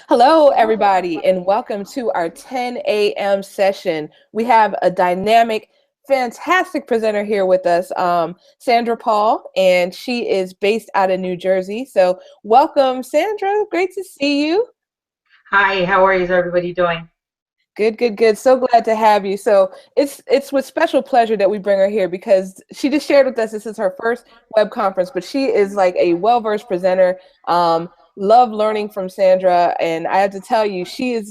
Hello, everybody, and welcome to our 10 a.m. session. We have a dynamic, fantastic presenter here with us, Sandra Paul, and she is based out of New Jersey. So, welcome, Sandra. Great to see you. Hi, how are you? Is everybody doing? Good, good, good. So glad to have you. So it's with special pleasure that we bring her here because she just shared with us this is her first web conference, but she is like a well-versed presenter. Love learning from Sandra, and I have to tell you, she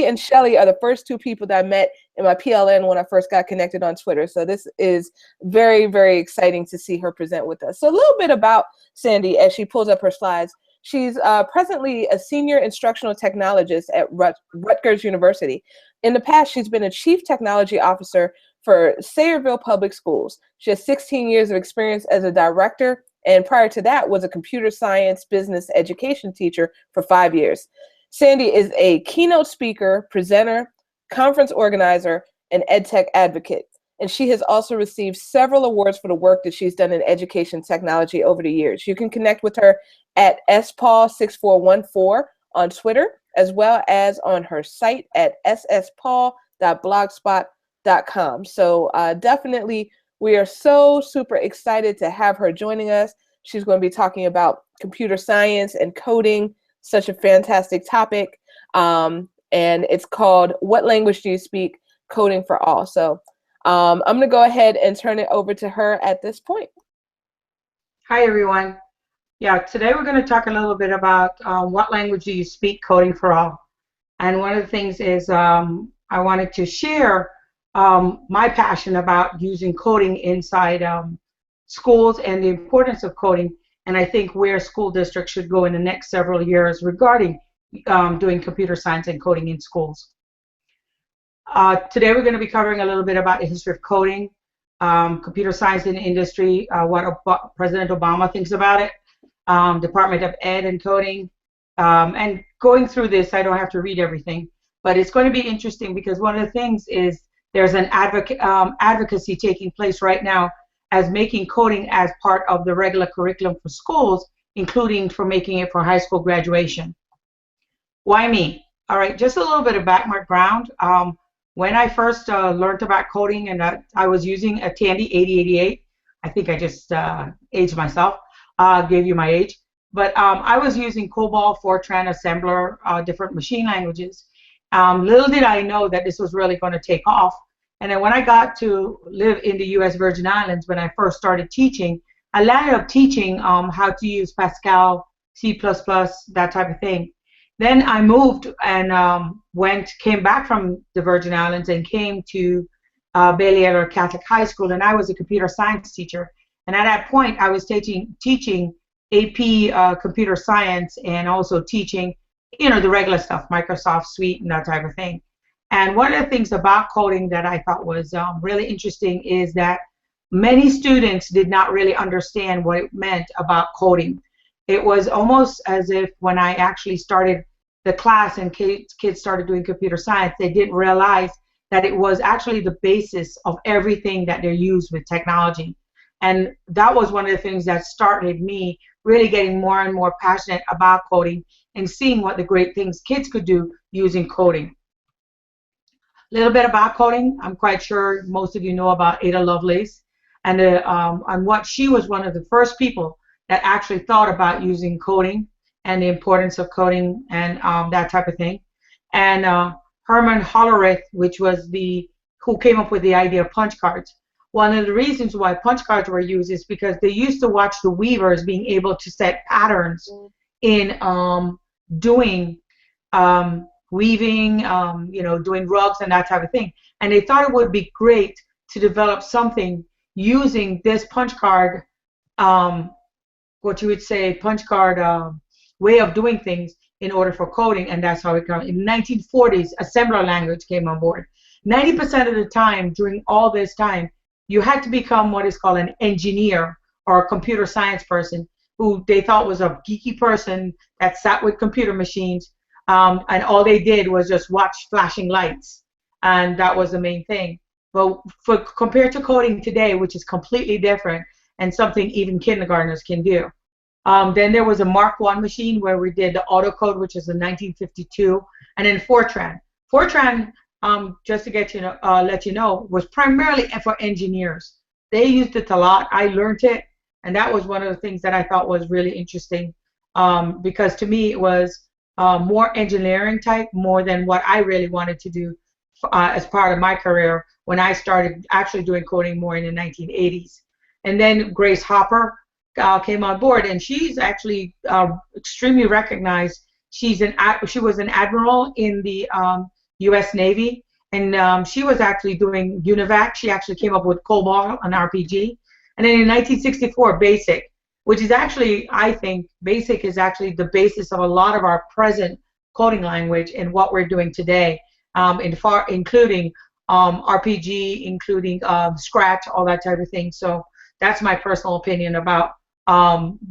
and Shelly are the first two people that I met in my PLN when I first got connected on Twitter. So this is very, very exciting to see her present with us. So a little bit about Sandy as she pulls up her slides. She's presently a senior instructional technologist at Rutgers University. In the past, she's been a chief technology officer for Sayreville Public Schools. She has 16 years of experience as a director, and prior to that was a computer science business education teacher for 5 years. Sandy is a keynote speaker, presenter, conference organizer, and EdTech advocate. And she has also received several awards for the work that she's done in education technology over the years. You can connect with her at spaul6414 on Twitter, as well as on her site at sspaul.blogspot.com. So definitely, we are so super excited to have her joining us. She's going to be talking about computer science and coding, such a fantastic topic. And it's called What Language Do You Speak? Coding for All. So I'm going to go ahead and turn it over to her at this point. Hi, everyone. Yeah, today we're going to talk a little bit about what language do you speak, coding for all. And one of the things is I wanted to share my passion about using coding inside schools and the importance of coding, and I think where school districts should go in the next several years regarding doing computer science and coding in schools. Today we're going to be covering a little bit about the history of coding, computer science in the industry, what President Obama thinks about it, Department of Ed and coding. And going through this, I don't have to read everything, but it's going to be interesting because one of the things is there's an advocacy taking place right now as making coding as part of the regular curriculum for schools, including for making it for high school graduation. Why me? All right, just a little bit of background. When I first learned about coding, and I was using a Tandy 8088. I think I just aged myself, gave you my age. But I was using COBOL, Fortran, Assembler, different machine languages. Little did I know that this was really going to take off. And then when I got to live in the U.S. Virgin Islands, when I first started teaching, I landed up teaching how to use Pascal, C++, that type of thing. Then I moved and came back from the Virgin Islands and came to Bailey Eller Catholic High School, and I was a computer science teacher. And at that point, I was teaching AP computer science and also teaching, the regular stuff, Microsoft Suite and that type of thing. And one of the things about coding that I thought was really interesting is that many students did not really understand what it meant about coding. It was almost as if when I actually started the class and kids started doing computer science, they didn't realize that it was actually the basis of everything that they're used with technology. And that was one of the things that started me really getting more and more passionate about coding and seeing what the great things kids could do using coding. A little bit about coding. I'm quite sure most of you know about Ada Lovelace and what she was one of the first people that actually thought about using coding and the importance of coding and that type of thing. And Herman Hollerith, which was who came up with the idea of punch cards. One of the reasons why punch cards were used is because they used to watch the weavers being able to set patterns in doing weaving, doing rugs and that type of thing. And they thought it would be great to develop something using this punch card, what you would say, punch card way of doing things in order for coding, and that's how it came. In the 1940s, assembler language came on board. 90% of the time, during all this time, you had to become what is called an engineer or a computer science person who they thought was a geeky person that sat with computer machines, and all they did was just watch flashing lights, and that was the main thing. But compared to coding today, which is completely different and something even kindergartners can do. Then there was a Mark I machine where we did the autocode, which is in 1952, and then Fortran. Fortran, just to get you know, let you know, was primarily for engineers. They used it a lot. I learned it, and that was one of the things that I thought was really interesting, because to me it was more engineering type, more than what I really wanted to do as part of my career when I started actually doing coding more in the 1980s. And then Grace Hopper came on board, and she's actually extremely recognized. She was an admiral in the U.S. Navy, and she was actually doing UNIVAC. She actually came up with COBOL, an RPG, and then in 1964, BASIC, which is actually, I think, BASIC is actually the basis of a lot of our present coding language and what we're doing today, including RPG, including Scratch, all that type of thing. So that's my personal opinion about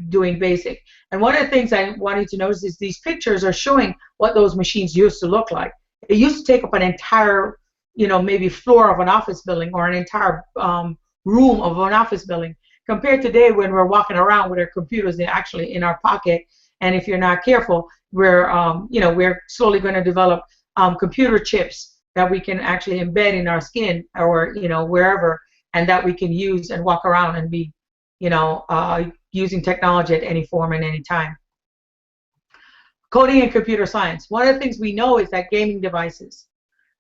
doing BASIC. And one of the things I wanted to notice is these pictures are showing what those machines used to look like. It used to take up an entire, maybe floor of an office building, or an entire room of an office building, compared to today when we're walking around with our computers actually in our pocket. And if you're not careful, we're slowly going to develop computer chips that we can actually embed in our skin, or wherever, and that we can use and walk around and be using technology at any form and any time. Coding and computer science. One of the things we know is that gaming devices,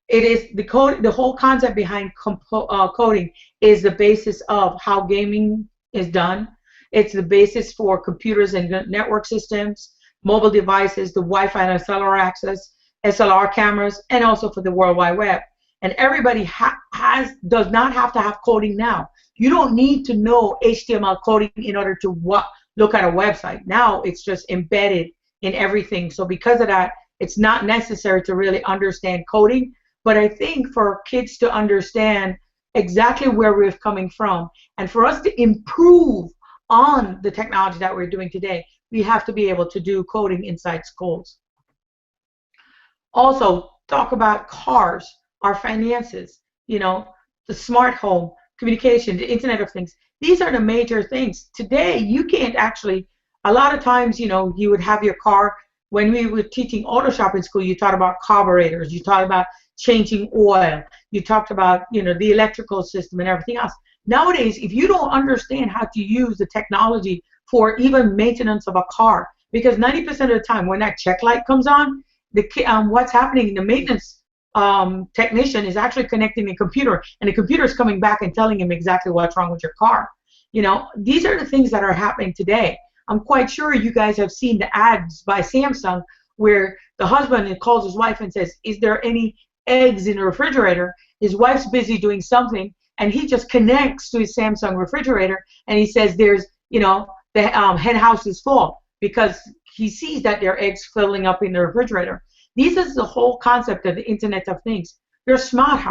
it is the whole concept behind coding is the basis of how gaming is done. It's the basis for computers and network systems, mobile devices, the Wi-Fi and cellular access, SLR cameras, and also for the World Wide Web. And everybody does not have to have coding now. You don't need to know HTML coding in order to look at a website. Now it's just embedded in everything. So because of that, it's not necessary to really understand coding. But I think for kids to understand exactly where we're coming from, and for us to improve on the technology that we're doing today, we have to be able to do coding inside schools. Also, talk about cars, our finances, the smart home, communication, the Internet of Things. These are the major things. Today, you can't actually, a lot of times, you would have your car, when we were teaching auto shop in school, you taught about carburetors, you taught about changing oil, you talked about, the electrical system and everything else. Nowadays, if you don't understand how to use the technology for even maintenance of a car, because 90% of the time when that check light comes on, what's happening, the maintenance technician is actually connecting the computer, and the computer is coming back and telling him exactly what's wrong with your car. These are the things that are happening today. I'm quite sure you guys have seen the ads by Samsung where the husband calls his wife and says, "Is there any eggs in the refrigerator?" His wife's busy doing something, and he just connects to his Samsung refrigerator, and he says, "There's, the hen house is full," because he sees that there are eggs filling up in the refrigerator. This is the whole concept of the Internet of Things. Your smart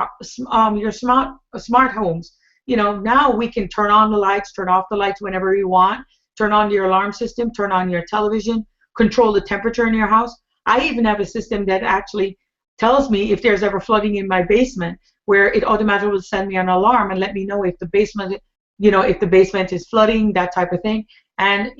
homes. Now we can turn on the lights, turn off the lights whenever we want, turn on your alarm system, turn on your television, control the temperature in your house. I even have a system that actually tells me if there's ever flooding in my basement, where it automatically will send me an alarm and let me know if the basement, if the basement is flooding, that type of thing. And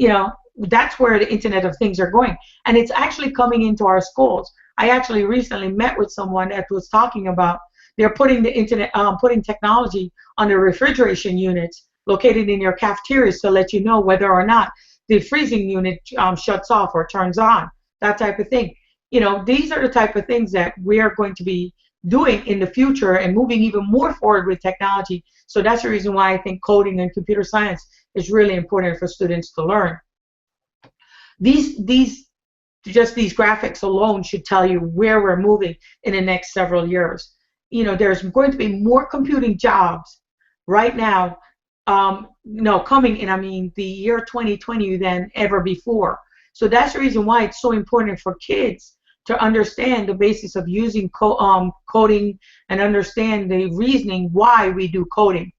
that's where the Internet of Things are going, and it's actually coming into our schools. I actually recently met with someone that was talking about they're putting the internet, putting technology on the refrigeration units located in your cafeterias to let you know whether or not the freezing unit shuts off or turns on, that type of thing. These are the type of things that we are going to be doing in the future and moving even more forward with technology. So that's the reason why I think coding and computer science is really important for students to learn. Just these graphics alone should tell you where we're moving in the next several years. There's going to be more computing jobs right now, coming in, the year 2020 than ever before. So that's the reason why it's so important for kids to understand the basis of using coding and understand the reasoning why we do coding.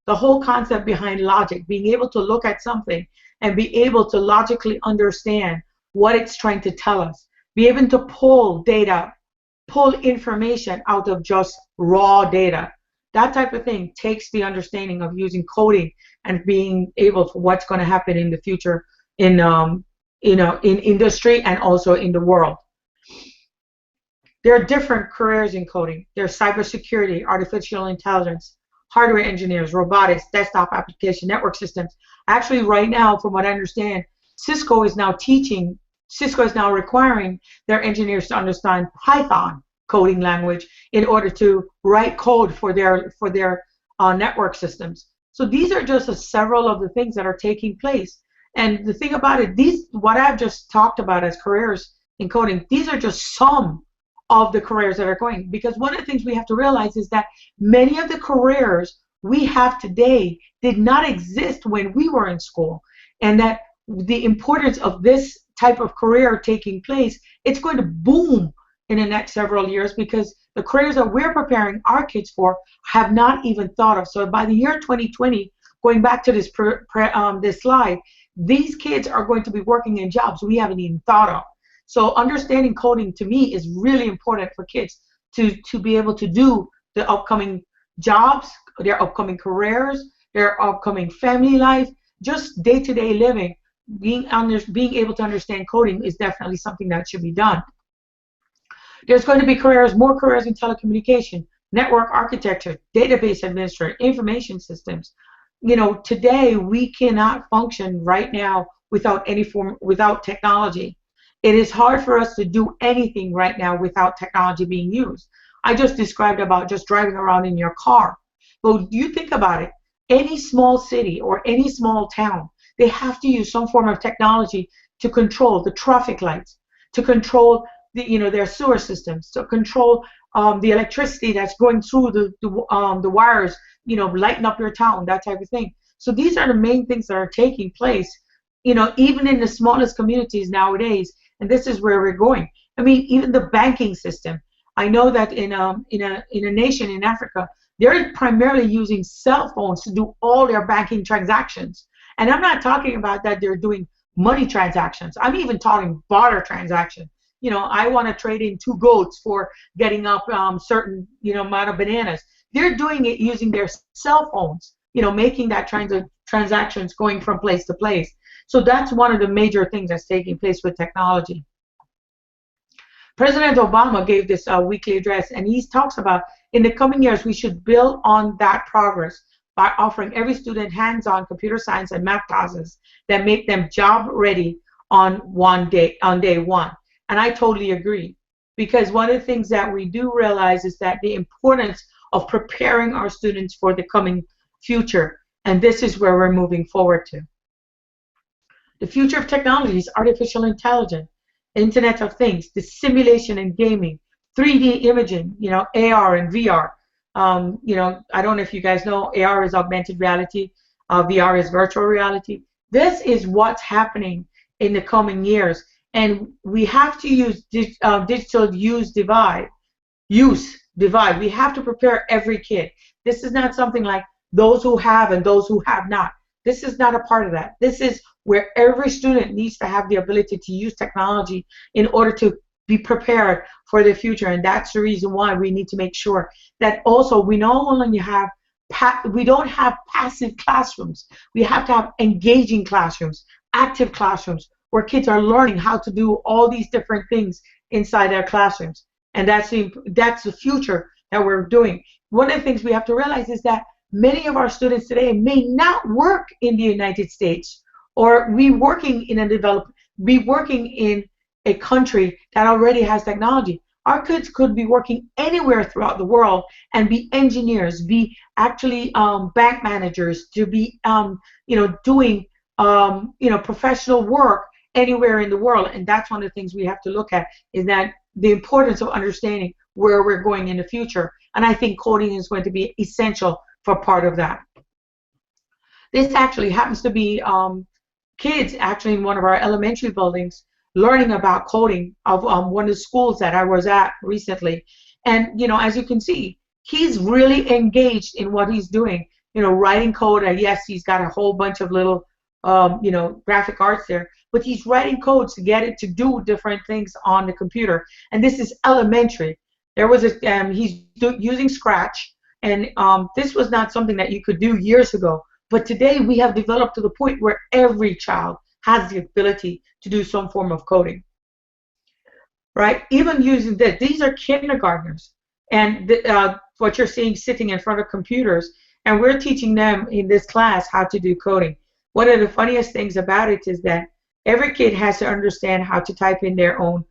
The whole concept behind logic, being able to look at something and be able to logically understand what it's trying to tell us, be able to pull data, pull information out of just raw data. That type of thing takes the understanding of using coding and being able for what's going to happen in the future in in industry and also in the world. There are different careers in coding. There's cybersecurity, artificial intelligence, hardware engineers, robotics, desktop application, network systems. Actually, right now, from what I understand, Cisco is now teaching, Cisco is now requiring their engineers to understand Python coding language in order to write code for their network systems. So these are just several of the things that are taking place. And the thing about it, these what I've just talked about as careers in coding, these are just some of the careers that are going. Because one of the things we have to realize is that many of the careers we have today did not exist when we were in school, and that the importance of this type of career taking place, it's going to boom in the next several years, because the careers that we're preparing our kids for have not even thought of. So by the year 2020, going back to this this slide, these kids are going to be working in jobs we haven't even thought of. So understanding coding to me is really important for kids to be able to do the upcoming jobs, their upcoming careers, their upcoming family life, just day-to-day living. Being able to understand coding is definitely something that should be done. There's going to be more careers in telecommunication, network architecture, database administrator, information systems. Today we cannot function right now without technology. It is hard for us to do anything right now without technology being used. I just described about just driving around in your car. But you think about it, any small city or any small town, they have to use some form of technology to control the traffic lights, to control their sewer systems, to control the electricity that's going through the wires, lighting up your town, that type of thing. So these are the main things that are taking place, even in the smallest communities nowadays. And this is where we're going. I mean, even the banking system. I know that in a nation in Africa, they're primarily using cell phones to do all their banking transactions. And I'm not talking about that they're doing money transactions. I'm even talking barter transactions. I want to trade in 2 goats for getting up certain amount of bananas. They're doing it using their cell phones, making that kinds of transactions going from place to place. So that's one of the major things that's taking place with technology. President Obama gave this weekly address, and he talks about in the coming years we should build on that progress by offering every student hands-on computer science and math classes that make them job ready on day one. And I totally agree, because one of the things that we do realize is that the importance of preparing our students for the coming future, and this is where we're moving forward to. The future of technology is artificial intelligence, Internet of Things, the simulation and gaming, 3D imaging, AR and VR. I don't know if you guys know, AR is augmented reality, VR is virtual reality. This is what's happening in the coming years, and we have to use digital use divide. We have to prepare every kid. This is not something like those who have and those who have not. This is not a part of that. This is where every student needs to have the ability to use technology in order to be prepared for the future. And that's the reason why we need to make sure that also we not only we don't have passive classrooms. We have to have engaging classrooms, active classrooms, where kids are learning how to do all these different things inside their classrooms. And that's the future that we're doing. One of the things we have to realize is that many of our students today may not work in the United States, or be working in a country that already has technology. Our kids could be working anywhere throughout the world and be engineers, be actually bank managers, to be doing professional work anywhere in the world. And that's one of the things we have to look at, is that the importance of understanding where we're going in the future. And I think coding is going to be essential for part of that. This actually happens to be kids actually in one of our elementary buildings learning about coding of one of the schools that I was at recently. And as you can see, he's really engaged in what he's doing, writing code. And yes, he's got a whole bunch of little graphic arts there, but he's writing codes to get it to do different things on the computer. And this is elementary. There was he's using Scratch, and this was not something that you could do years ago. But today we have developed to the point where every child has the ability to do some form of coding, right? Even using this, these are kindergartners, and what you're seeing sitting in front of computers, and we're teaching them in this class how to do coding. One of the funniest things about it is that every kid has to understand how to type in their own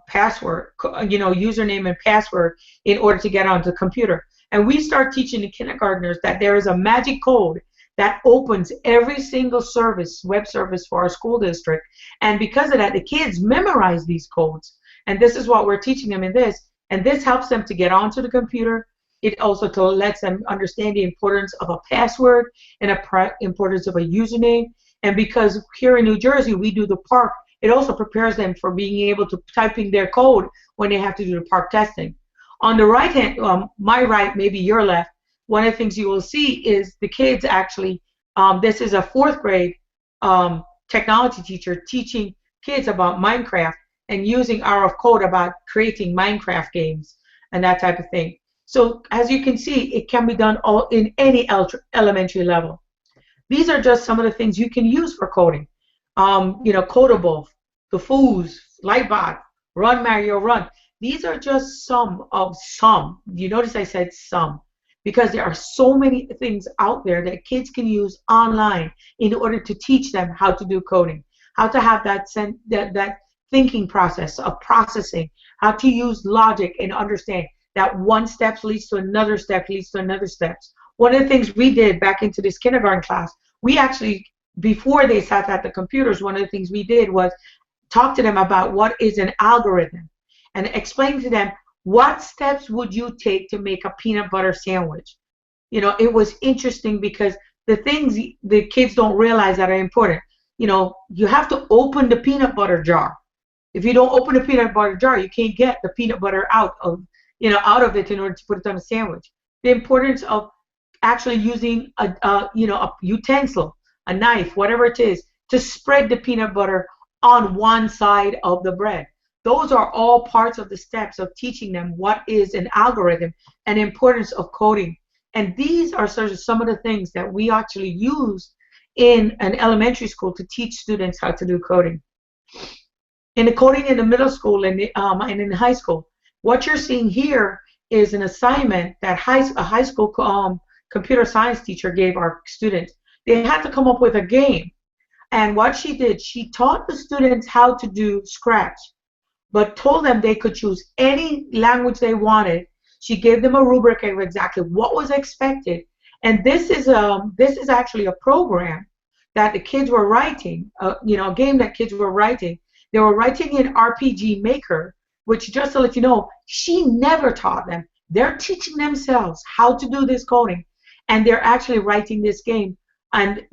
password, username and password in order to get onto the computer. And we start teaching the kindergartners that there is a magic code that opens every single service, web service for our school district. And because of that, the kids memorize these codes. And this is what we're teaching them in this. And this helps them to get onto the computer. It also lets them understand the importance of a password and the importance of a username. And because here in New Jersey, we do the PARC, it also prepares them for being able to type in their code when they have to do the PARC testing. On the right hand, my right, maybe your left, one of the things you will see is the kids actually, this is a 4th grade technology teacher teaching kids about Minecraft and using hour of code about creating Minecraft games and that type of thing. So as you can see, it can be done all in any elementary level. These are just some of the things you can use for coding. Codable, the Foos, Lightbot, Run Mario Run. These are just some of some. You notice I said some, because there are so many things out there that kids can use online in order to teach them how to do coding, how to have that thinking process of processing, how to use logic and understand that one step leads to another step leads to another step. One of the things we did back into this kindergarten class, we actually, before they sat at the computers, one of the things we did was talk to them about what is an algorithm and explain to them what steps would you take to make a peanut butter sandwich. It was interesting because the things the kids don't realize that are important. You have to open the peanut butter jar. If you don't open the peanut butter jar, you can't get the peanut butter out of it in order to put it on a sandwich. The importance of actually using a utensil, a knife, whatever it is, to spread the peanut butter on one side of the bread. Those are all parts of the steps of teaching them what is an algorithm and the importance of coding. And these are sort of some of the things that we actually use in an elementary school to teach students how to do coding. In the coding in the middle school and in high school, what you're seeing here is an assignment that a high school computer science teacher gave our students. They had to come up with a game. And what she did, she taught the students how to do Scratch, but told them they could choose any language they wanted. She gave them a rubric of exactly what was expected. And this is actually a program that the kids were writing, a game that kids were writing. They were writing in RPG Maker, which, just to let you know, she never taught them. They're teaching themselves how to do this coding, and they're actually writing this game. And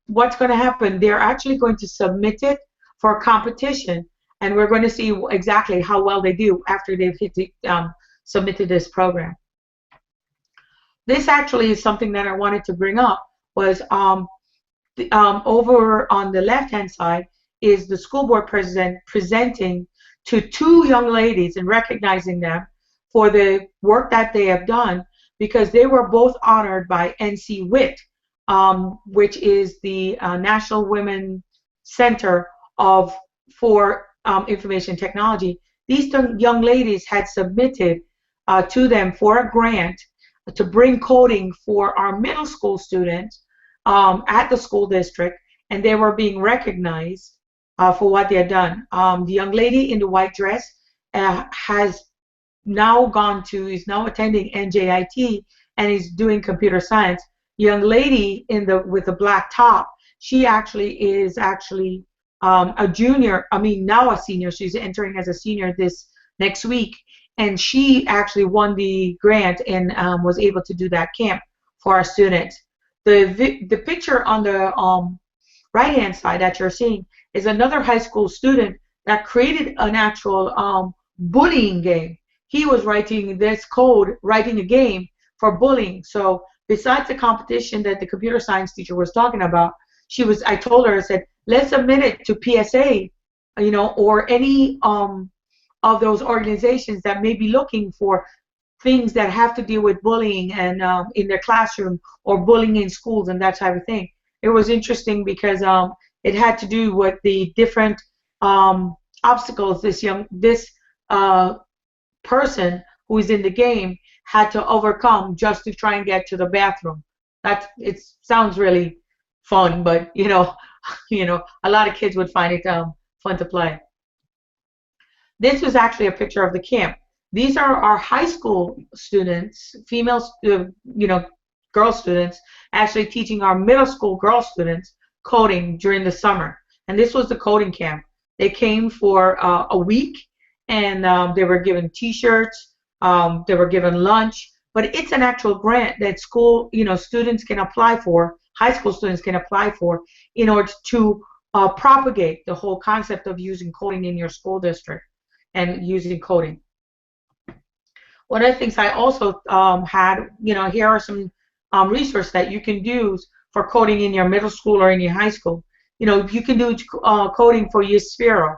what's going to happen? They're actually going to submit it for a competition, and we're going to see exactly how well they do after they've submitted this program. This actually is something that I wanted to bring up. Was over on the left-hand side is the school board president presenting to 2 young ladies and recognizing them for the work that they have done, because they were both honored by NC WIT, which is the National Women Center for Information Technology. These young ladies had submitted to them for a grant to bring coding for our middle school students at the school district, and they were being recognized for what they had done. The young lady in the white dress is now attending NJIT and is doing computer science. The young lady with the black top, she is actually a junior, now a senior. She's entering as a senior this next week, and she actually won the grant and was able to do that camp for our students. The picture on the right-hand side that you're seeing is another high school student that created an actual bullying game. He was writing this code, writing a game for bullying. So besides the competition that the computer science teacher was talking about, I told her, I said, let's submit it to PSA, or any of those organizations that may be looking for things that have to deal with bullying and in their classroom or bullying in schools and that type of thing. It was interesting because It had to do with the different obstacles this person who is in the game had to overcome just to try and get to the bathroom. It sounds really fun, but a lot of kids would find it fun to play. This was actually a picture of the camp. These are our high school students, female, girl students, actually teaching our middle school girl students coding during the summer. And this was the coding camp. They came for a week, and they were given T-shirts, they were given lunch, but it's an actual grant that school, students can apply for, high school students can apply for, in order to propagate the whole concept of using coding in your school district and using coding. One of the things I also had, here are some resources that you can use for coding in your middle school or in your high school. You can do coding for your Sphero,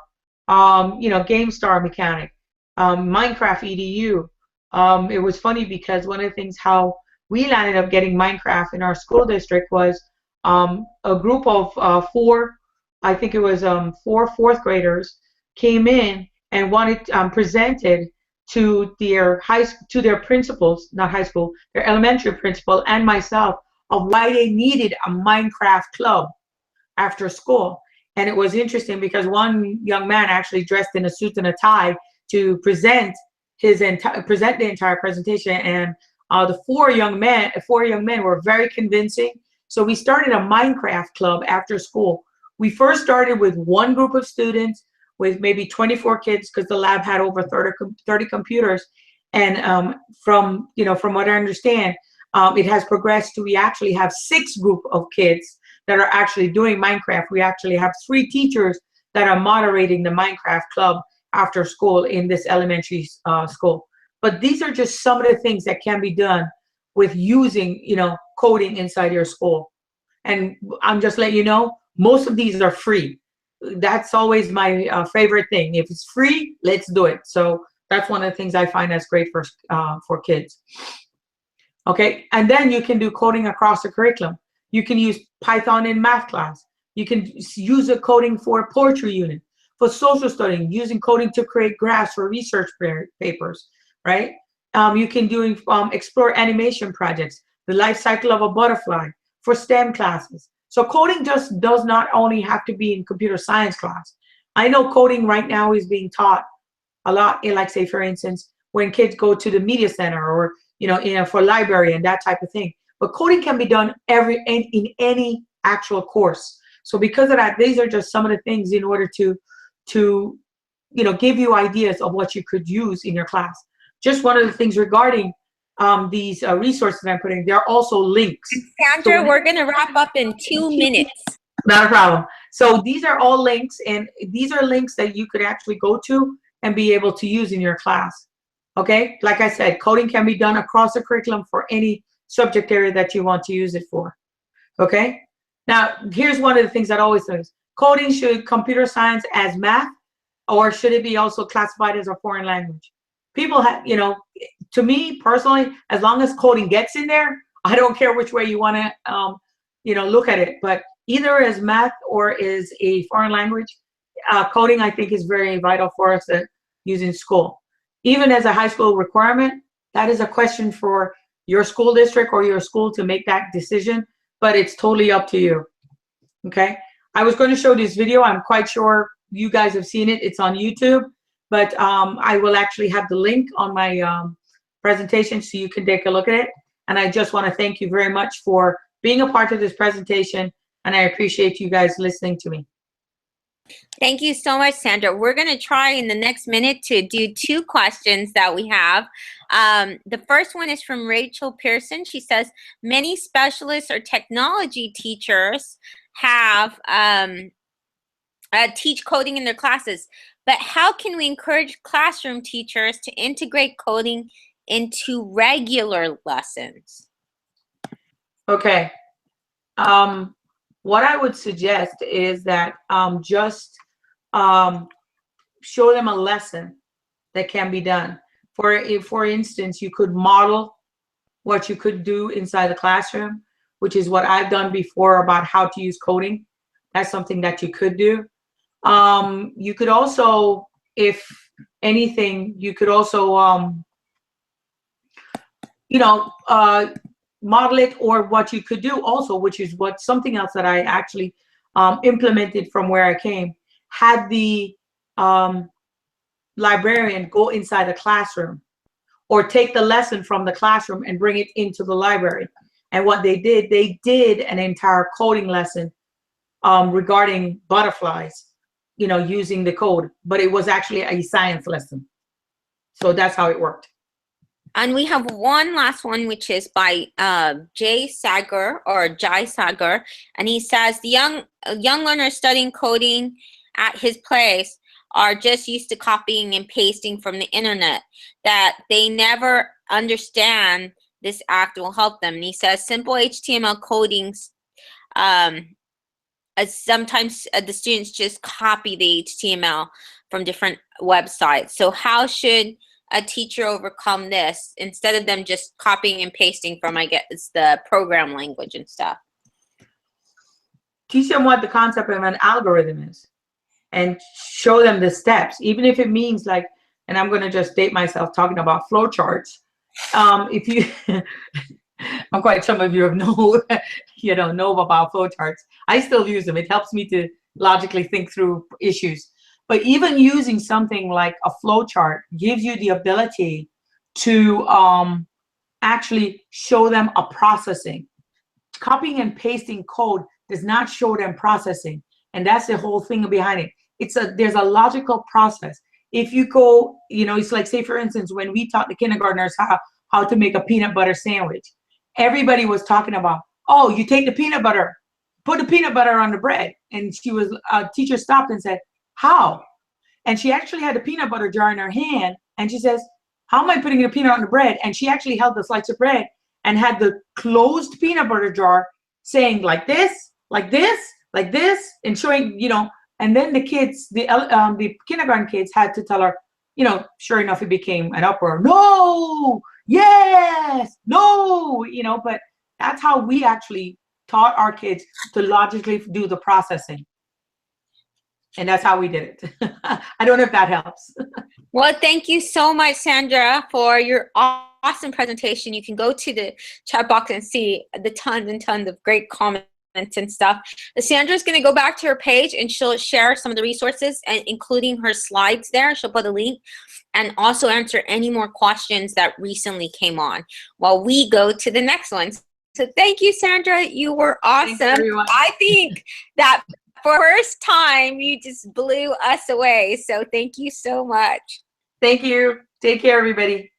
GameStar Mechanic, Minecraft EDU. It was funny because one of the things how we landed up getting Minecraft in our school district was a group of four, I think it was four fourth graders came in and presented to their principals, not high school, their elementary principal and myself, of why they needed a Minecraft club after school. And it was interesting because one young man actually dressed in a suit and a tie to present the entire presentation, and the four young men were very convincing. So we started a Minecraft club after school. We first started with one group of students with maybe 24 kids, because the lab had over 30 computers. And from what I understand, it has progressed to, we actually have 6 group of kids that are actually doing Minecraft. We actually have 3 teachers that are moderating the Minecraft club after school in this elementary school. But these are just some of the things that can be done with using, coding inside your school. And I'm just letting you know, most of these are free. That's always my favorite thing. If it's free, let's do it. So that's one of the things I find that's great for kids. Okay, and then you can do coding across the curriculum. You can use Python in math class. You can use a coding for poetry unit. For social studying, using coding to create graphs for research papers, right? You can do explore animation projects, the life cycle of a butterfly, for STEM classes. So coding just does not only have to be in computer science class. I know coding right now is being taught a lot in, like, say, for instance, when kids go to the media center, or for library and that type of thing. But coding can be done in any actual course. So because of that, these are just some of the things in order to give you ideas of what you could use in your class. Just one of the things regarding these resources I'm putting, there are also links. Sandra, we're going to wrap up in 2 minutes. Not a problem. So these are all links, and these are links that you could actually go to and be able to use in your class. Okay, like I said, coding can be done across the curriculum for any subject area that you want to use it for. Okay, now here's one of the things that always says, coding should computer science as math, or should it be also classified as a foreign language? People have, to me personally, as long as coding gets in there, I don't care which way you want to, look at it. But either as math or as a foreign language, coding, I think, is very vital for us to use in school. Even as a high school requirement, that is a question for your school district or your school to make that decision, but it's totally up to you. Okay, I was going to show this video. I'm quite sure you guys have seen it. It's on YouTube, but I will actually have the link on my presentation so you can take a look at it. And I just want to thank you very much for being a part of this presentation, and I appreciate you guys listening to me. Thank you so much, Sandra. We're going to try in the next minute to do 2 questions that we have. The first one is from Rachel Pearson. She says, many specialists or technology teachers have teach coding in their classes, but how can we encourage classroom teachers to integrate coding into regular lessons? Okay. What I would suggest is that just show them a lesson that can be done. For instance, you could model what you could do inside the classroom, which is what I've done before about how to use coding. That's something that you could do. You could also, if anything, you could also, you know, model it, or what you could do also, which is what something else that I actually implemented from where I came, had the librarian go inside the classroom or take the lesson from the classroom and bring it into the library. And what they did an entire coding lesson regarding butterflies, you know, using the code, but it was actually a science lesson. So that's how it worked. And we have one last one, which is by Jay Sagar, or Jai Sagar, and he says the young learners studying coding at his place are just used to copying and pasting from the internet, that they never understand this act will help them. And he says simple HTML coding, sometimes the students just copy the HTML from different websites. So how should a teacher overcome this instead of them just copying and pasting from, I guess, the program language and stuff? Teach them what the concept of an algorithm is and show them the steps, even if it means like, and I'm going to just date myself talking about flowcharts. If you, I'm quite some of you have know about flowcharts. I still use them. It helps me to logically think through issues. But even using something like a flowchart gives you the ability to actually show them a processing. Copying and pasting code does not show them processing, and that's the whole thing behind it. There's a logical process. If you go, it's like, say for instance, when we taught the kindergartners how to make a peanut butter sandwich, everybody was talking about, oh, you take the peanut butter, put the peanut butter on the bread, and a teacher stopped and said, how? And she actually had the peanut butter jar in her hand, and she says, how am I putting the peanut on the bread? And she actually held the slice of bread and had the closed peanut butter jar saying like this, like this, like this, and showing, and then the kids, the kindergarten kids had to tell her, sure enough, it became an uproar. No, yes, no, but that's how we actually taught our kids to logically do the processing. And that's how we did it. I don't know if that helps. Well, thank you so much, Sandra, for your awesome presentation. You can go to the chat box and see the tons and tons of great comments and stuff. Sandra's going to go back to her page and she'll share some of the resources, and including her slides there. She'll put a link and also answer any more questions that recently came on while we go to the next one. So thank you, Sandra. You were awesome. Thanks, everyone. I think that for first time, you just blew us away. So thank you so much. Thank you. Take care, everybody.